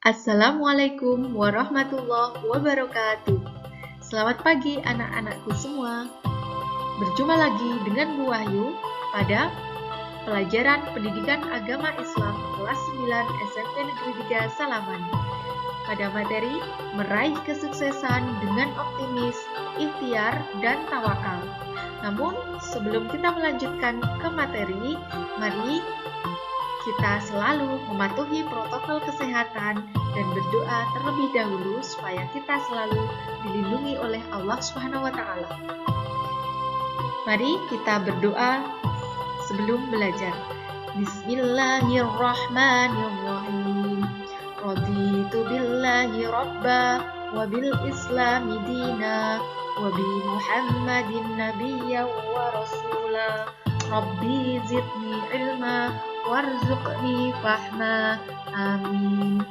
Assalamualaikum warahmatullahi wabarakatuh. Selamat pagi anak-anakku semua. Berjumpa lagi dengan Bu Wahyu pada pelajaran Pendidikan Agama Islam kelas 9 SMP Negeri 3 Salaman. Pada materi meraih kesuksesan dengan optimis, ikhtiar, dan tawakal. Namun, sebelum kita melanjutkan ke materi, mari kita selalu mematuhi protokol kesehatan dan berdoa terlebih dahulu supaya kita selalu dilindungi oleh Allah Subhanahu wa taala. Mari kita berdoa sebelum belajar. Bismillahirrahmanirrahim. Raditu billahi rabba wa bil islami dina wa bi Muhammadin nabiyya wa rasula. Rabbi zidni ilma warzuqni fahma. Amin.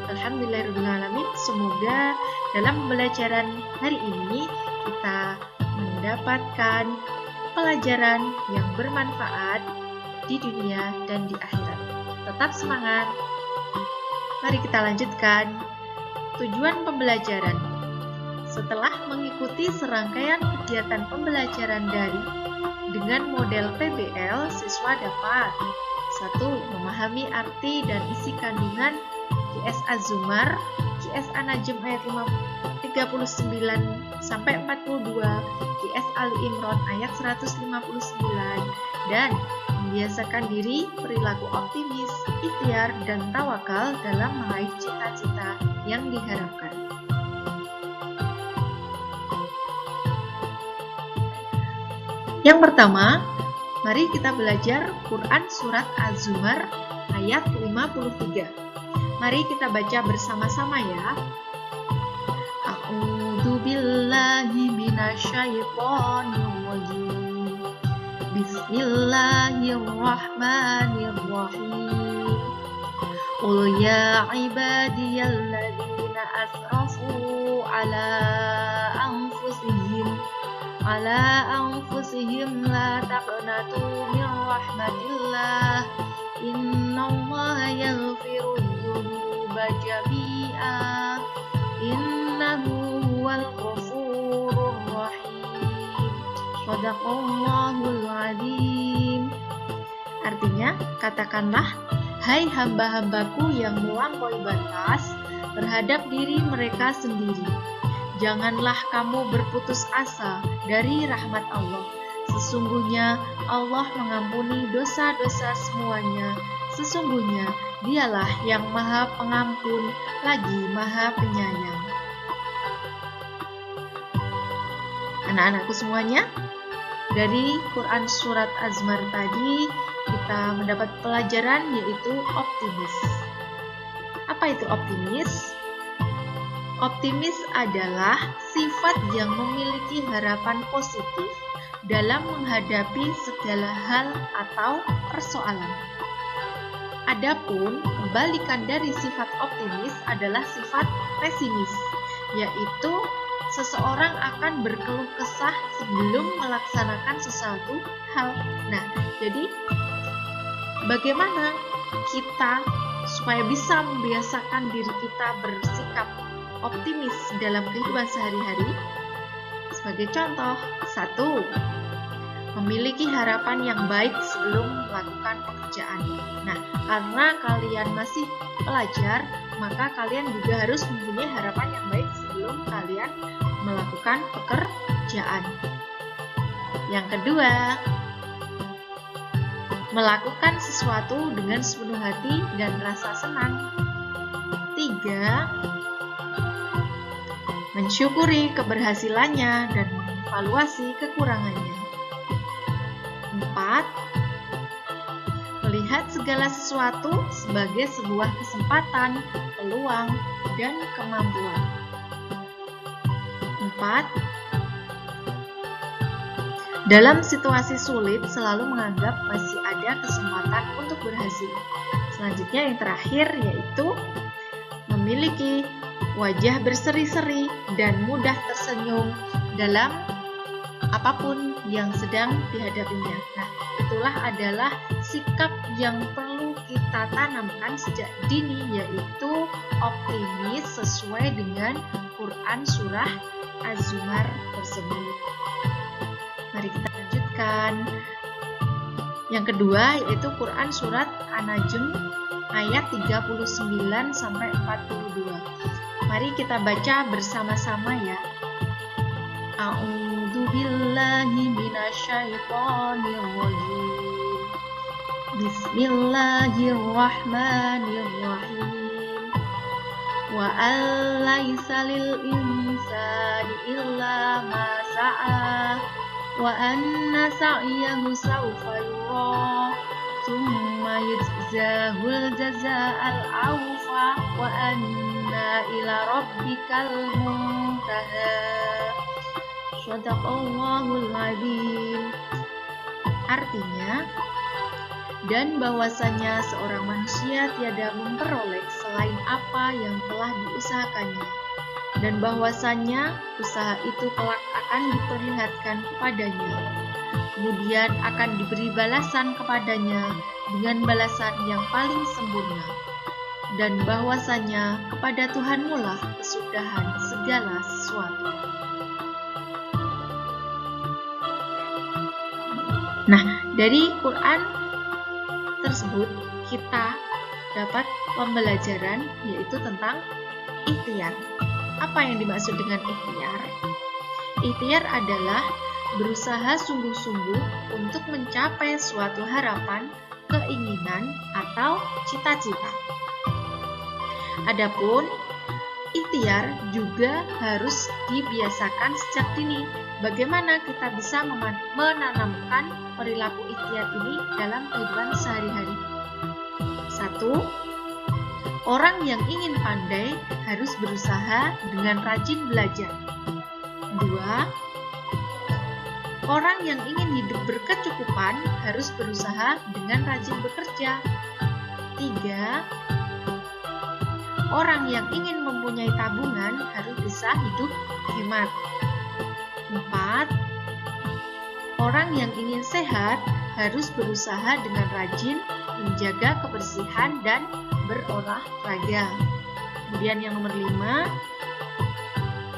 Alhamdulillahirrahmanirrahim. Semoga dalam pembelajaran hari ini kita mendapatkan pelajaran yang bermanfaat di dunia dan di akhirat. Tetap semangat. Mari kita lanjutkan tujuan pembelajaran. Setelah mengikuti serangkaian kegiatan pembelajaran daring dengan model PBL, siswa dapat 1. Memahami arti dan isi kandungan QS Az-Zumar, QS An-Najm ayat 39-42, QS Ali Imran ayat 159, dan membiasakan diri perilaku optimis, ikhtiar, dan tawakal dalam meraih cita-cita yang diharapkan. Yang pertama, mari kita belajar Quran Surat Az-Zumar ayat 53. Mari kita baca bersama-sama ya. A'udzu billahi minasyaitonir rajim. Bismillahirrahmanirrahim. Qul ya ibadiyalladzina asrafu ala anfusihim la taqnatu min rahmatillah innallaha yaghfiru dzunuba jami'a innahu huwal ghafurur rahim. Shadaqallahul azim. Artinya, katakanlah, hai hamba-hambaku yang melampaui batas terhadap diri mereka sendiri, janganlah kamu berputus asa dari rahmat Allah. Sesungguhnya Allah mengampuni dosa-dosa semuanya. Sesungguhnya Dialah yang Maha Pengampun lagi Maha Penyayang. Anak-anakku semuanya, dari Quran Surat Az-Zumar tadi kita mendapat pelajaran yaitu optimis. Apa itu optimis? Optimis adalah sifat yang memiliki harapan positif dalam menghadapi segala hal atau persoalan. Adapun kebalikan dari sifat optimis adalah sifat pesimis, yaitu seseorang akan berkeluh kesah sebelum melaksanakan sesuatu hal. Nah, jadi bagaimana kita supaya bisa membiasakan diri kita bersikap optimis dalam kehidupan sehari-hari? Sebagai contoh, 1. Memiliki harapan yang baik sebelum melakukan pekerjaan. Nah, karena kalian masih pelajar, maka kalian juga harus mempunyai harapan yang baik sebelum kalian melakukan pekerjaan. Yang kedua, melakukan sesuatu dengan sepenuh hati dan rasa senang. 3. Mensyukuri keberhasilannya dan mengevaluasi kekurangannya. 4. Melihat segala sesuatu sebagai sebuah kesempatan, peluang, dan kemampuan. 4. Dalam situasi sulit selalu menganggap masih ada kesempatan untuk berhasil. Selanjutnya yang terakhir yaitu memiliki wajah berseri-seri dan mudah tersenyum dalam apapun yang sedang dihadapinya. Nah, itulah adalah sikap yang perlu kita tanamkan sejak dini, yaitu optimis sesuai dengan Quran surah Az-Zumar tersebut. Mari kita lanjutkan. Yang kedua yaitu Quran surat An-Najm ayat 39 sampai 42. Mari kita baca bersama-sama ya. A'udzu billahi minasyaitonir rajim. Bismillahirrahmanirrahim. Wa alaysa lil insani illa ma sa'a wa anna sa'yahu sawfa yura thumma yujzahul jazaa'al awfa wa anna ila rabbikal muntaha. Shadaqallahul adzim. Artinya, dan bahwasanya seorang manusia tiada memperoleh selain apa yang telah diusahakannya, dan bahwasanya usaha itu kelak akan diperlihatkan kepadanya, kemudian akan diberi balasan kepadanya dengan balasan yang paling sempurna, dan bahwasanya kepada Tuhanmu lah kesudahan segala sesuatu. Nah, dari Quran tersebut kita dapat pembelajaran yaitu tentang ikhtiar. Apa yang dimaksud dengan ikhtiar? Ikhtiar adalah berusaha sungguh-sungguh untuk mencapai suatu harapan, keinginan, atau cita-cita. Adapun ikhtiar juga harus dibiasakan sejak dini. Bagaimana kita bisa menanamkan perilaku ikhtiar ini dalam kehidupan sehari-hari? 1. Orang yang ingin pandai harus berusaha dengan rajin belajar. 2. Orang yang ingin hidup berkecukupan harus berusaha dengan rajin bekerja. 3. Orang yang ingin mempunyai tabungan harus bisa hidup hemat. 4. Orang yang ingin sehat harus berusaha dengan rajin menjaga kebersihan dan berolahraga. Kemudian yang nomor 5,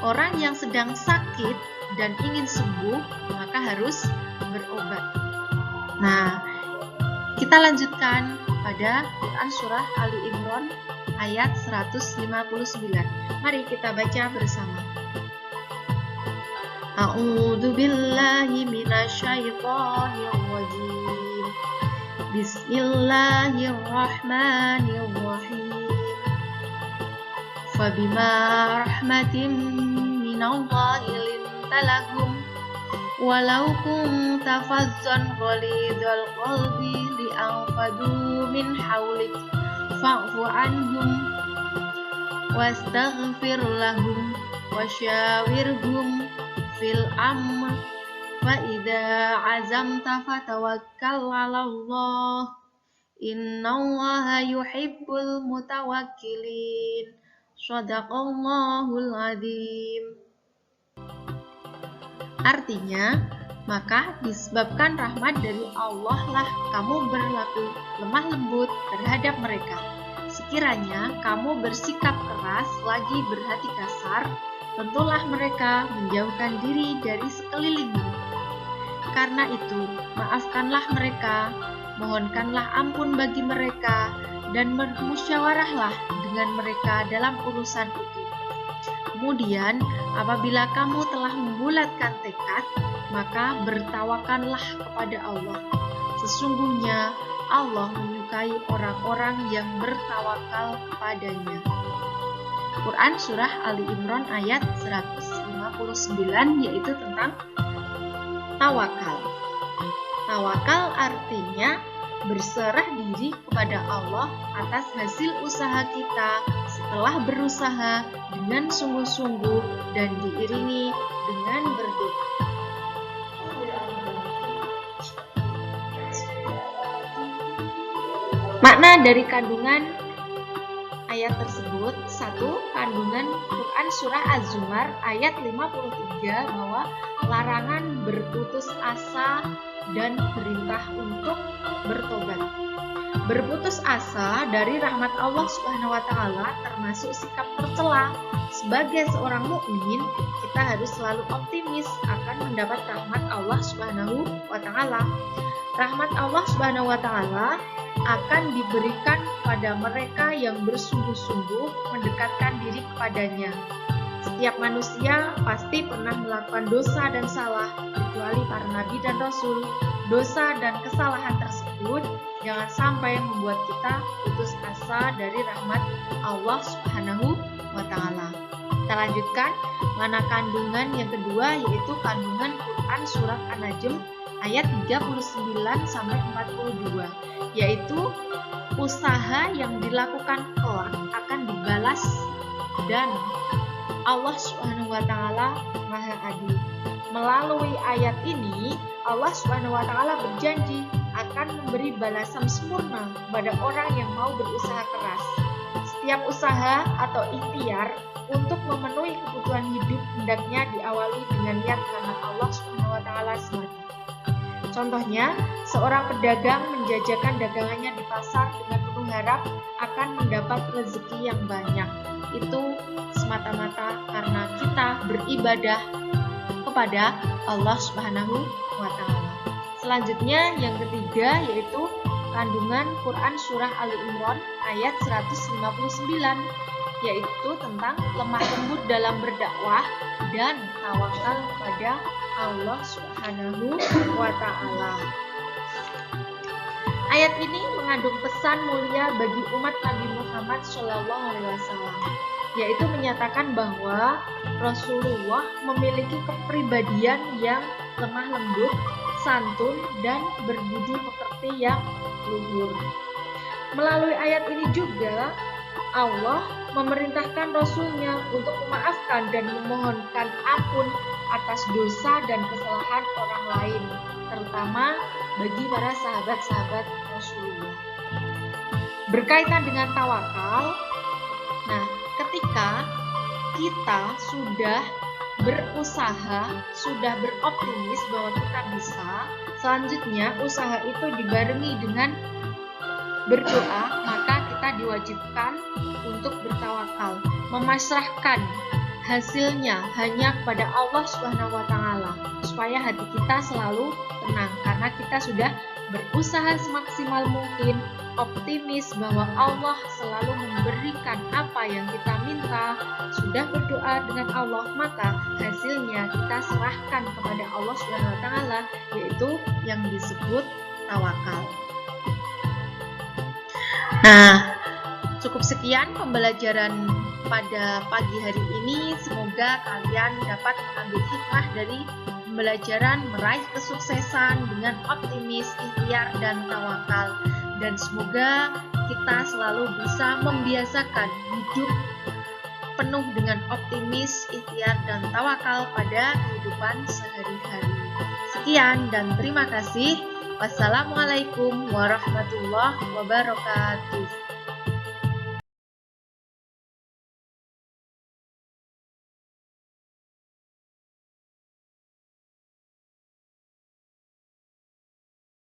orang yang sedang sakit dan ingin sembuh maka harus berobat. Nah, kita lanjutkan pada Quran surah Ali Imran ayat 159. Mari kita baca bersama. A'udzu billahi minasyaitonir rajim. Bismillahirrahmanirrahim. Fabima rahmatin minallahi linta lahum walau kunta fazzan ghalidhal qalbi li'anfadu min hawlik fa'fu anhum wastaghfir lahum wasyawirhum fil amr fa idza azamta fatawakkal 'alallah innallaha yuhibbul mutawakkilin. Shadaqallahul adzim. Artinya, maka disebabkan rahmat dari Allah lah kamu berlaku lemah lembut terhadap mereka. Sekiranya kamu bersikap keras lagi berhati kasar, tentulah mereka menjauhkan diri dari sekelilingmu. Karena itu, maafkanlah mereka, mohonkanlah ampun bagi mereka, dan bermusyawarahlah dengan mereka dalam urusan itu. Kemudian, apabila kamu telah membulatkan tekad, maka bertawakallah kepada Allah. Sesungguhnya Allah menyukai orang-orang yang bertawakal kepadanya. Quran surah Ali Imran ayat 159 yaitu tentang tawakal. Tawakal artinya berserah diri kepada Allah atas hasil usaha kita setelah berusaha dengan sungguh-sungguh dan diiringi dengan berdoa. Makna dari kandungan ayat tersebut: 1. Kandungan Quran surah Az-Zumar ayat 53 bahwa larangan berputus asa dan perintah untuk bertobat. Berputus asa dari rahmat Allah Subhanahu wa taala termasuk sikap tercela. Sebagai seorang mukmin, kita harus selalu optimis akan mendapat rahmat Allah Subhanahu wa taala. Rahmat Allah Subhanahu wa taala akan diberikan pada mereka yang bersungguh-sungguh mendekatkan diri kepadanya. Setiap manusia pasti pernah melakukan dosa dan salah, kecuali para nabi dan rasul. Dosa dan kesalahan tersebut jangan sampai membuat kita putus asa dari rahmat Allah Subhanahu wa taala. Kita lanjutkan mana kandungan yang kedua, yaitu kandungan Quran surat An-Najm ayat 39 sampai 42, yaitu usaha yang dilakukan kelak akan dibalas dan Allah Subhanahu wa taala Maha Adil. Melalui ayat ini, Allah Subhanahu wa taala berjanji akan memberi balasan sempurna kepada orang yang mau berusaha keras. Setiap usaha atau ikhtiar untuk memenuhi kebutuhan hidup hendaknya diawali dengan niat karena Allah Subhanahu wa taala semata. Contohnya, seorang pedagang menjajakan dagangannya di pasar dengan penuh harap akan mendapat rezeki yang banyak. Itu semata-mata karena kita beribadah kepada Allah Subhanahu wa taala. Selanjutnya yang ketiga, yaitu kandungan Quran surah Ali Imran ayat 159, yaitu tentang lemah lembut dalam berdakwah dan tawakal kepada Allah Subhanahu wa taala. Ayat ini mengandung pesan mulia bagi umat Nabi Muhammad SAW, yaitu menyatakan bahwa Rasulullah memiliki kepribadian yang lemah lembut, santun, dan berbudi pekerti yang luhur. Melalui ayat ini juga Allah memerintahkan Rasul-Nya untuk memaafkan dan memohonkan ampun atas dosa dan kesalahan orang lain, terutama bagi para sahabat-sahabat Rasulullah. Berkaitan dengan tawakal, nah ketika kita sudah berusaha, sudah beroptimis bahwa kita bisa, selanjutnya usaha itu dibarengi dengan berdoa, maka kita diwajibkan untuk bertawakal, memasrahkan hasilnya hanya kepada Allah Subhanahu wa taala, supaya hati kita selalu tenang karena kita sudah berusaha semaksimal mungkin, optimis bahwa Allah selalu memberikan apa yang kita minta, sudah berdoa dengan Allah, maka hasilnya kita serahkan kepada Allah Subhanahu wa taala, yaitu yang disebut tawakal. Nah, cukup sekian pembelajaran pada pagi hari ini. Semoga kalian dapat mengambil hikmah dari pembelajaran meraih kesuksesan dengan optimis, ikhtiar, dan tawakal. Dan semoga kita selalu bisa membiasakan hidup penuh dengan optimis, ikhtiar, dan tawakal pada kehidupan sehari-hari. Sekian dan terima kasih. Wassalamualaikum warahmatullahi wabarakatuh.